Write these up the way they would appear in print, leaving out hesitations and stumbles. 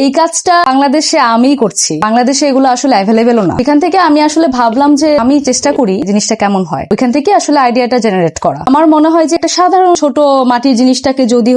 এই কাজটা বাংলাদেশে আমিই করছি, বাংলাদেশে এগুলো আসলে অ্যাভেলেবেলও না। এখান থেকে আমি আসলে ভাবলাম যে আমি চেষ্টা করি জিনিসটা কেমন হয়, ওইখান থেকে আসলে আইডিয়াটা জেনারেট করা। আমার মনে হয় যে একটা সাধারণ ছোট মাটির জিনিসটাকে যদি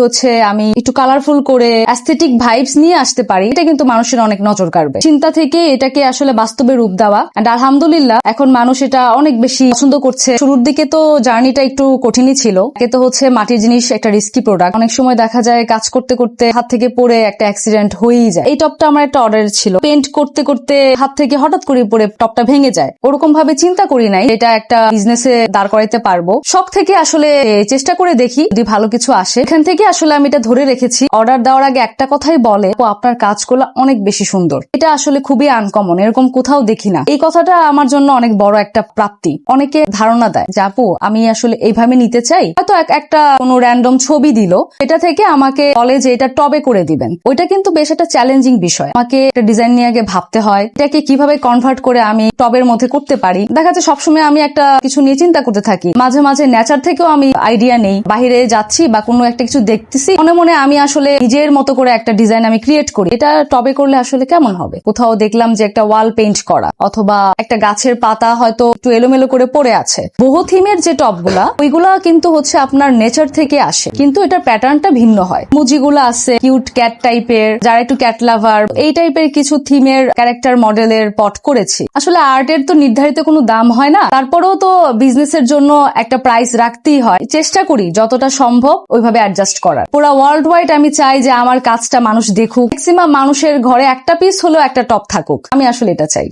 আমি একটু কালারফুল করে অ্যাস্থেটিক ভাইবস নিয়ে আসতে পারি, এটা কিন্তু মানুষের অনেক নজর কাড়বে। চিন্তা থেকে এটাকে আসলে বাস্তবে রূপ দেওয়া, এন্ড আলহামদুলিল্লাহ এখন মানুষ এটা অনেক বেশি পছন্দ করছে। শুরুর দিকে তো জার্নিটা একটু কঠিনই ছিল। একে তো মাটির জিনিস একটা রিস্কি প্রোডাক্ট, অনেক সময় দেখা যায় কাজ করতে করতে হাত থেকে পড়ে একটা অ্যাক্সিডেন্ট হয়েই যায়। এই টপটা আমার একটা অর্ডার ছিল, পেন্ট করতে করতে হাত থেকে হঠাৎ করে পড়ে টপটা ভেঙে যায়। ওরকম ভাবে চিন্তা করি নাই এটা একটা বিজনেসে দাঁড় করাইতে পারবো। শখ থেকে আসলে চেষ্টা করে দেখি যদি ভালো কিছু আসে। এখান থেকে আসলে আমি এটা ধরে রেখেছি। অর্ডার দেওয়ার আগে একটা কথাই বলে, আপনার কাজগুলো অনেক বেশি সুন্দর। এটা আসলে খুবই আনকমন, এরকম কোথাও দেখি না। এই কথাটা আমার জন্য অনেক বড় একটা প্রাপ্তি। অনেকে ধারণা দেয় যে আপু আমি আসলে এইভাবে নিতে চাই, হয়তো একটা কোনো র্যান্ডম ছবি দিল, এটা থেকে আমাকে বলে যে এটা টবে করে দিবেন। ওইটা কিন্তু বেশ একটা চ্যালেঞ্জিং বিষয়। আমাকে একটা ডিজাইন নিয়ে আগে ভাবতে হয়, এটাকে কিভাবে কনভার্ট করে আমি টবের মধ্যে করতে পারি। দেখা যাচ্ছে সবসময় আমি একটা কিছু নিয়ে চিন্তা করতে থাকি, মাঝে মাঝে নেচার থেকেও আমি আইডিয়া নেই। বাহিরে যাচ্ছি বা কোনো একটা কিছু দেখতেছি, মনে মনে আমি আসলে নিজের মতো করে একটা ডিজাইন আমি ক্রিয়েট করি, এটা টবে করলে আসলে কেমন হবে। কোথাও দেখলাম যে একটা ওয়াল পেইন্ট করা, অথবা একটা গাছের পাতা হয়তো একটু এলোমেলো করে পড়ে আছে। বহু থিমের যে টপগুলা ওইগুলা কিন্তু আপনার নেচার থেকে আসে, কিন্তু এটার প্যাটার্নটা ভিন্ন হয়। মুজিগুলা আছে কিউট ক্যাট টাইপের, যারা একটু ক্যাট লাভার, এই টাইপের কিছু থিমের ক্যারেক্টার মডেলের পট করেছি। আসলে আর্টের তো নির্ধারিত কোনো দাম হয় না, তারপরেও তো বিজনেসের জন্য একটা প্রাইস রাখতেই হয়। চেষ্টা করি যতটা সম্ভব ওইভাবে অ্যাডজাস্ট করার। পুরো ওয়ার্ল্ড ওয়াইড আমি চাই যে আমার কাজটা মানুষ দেখুক, ম্যাক্সিমাম মানুষের ঘরে একটা পিস হলেও একটা টপ থাকুক, আমি আসলে এটা চাই।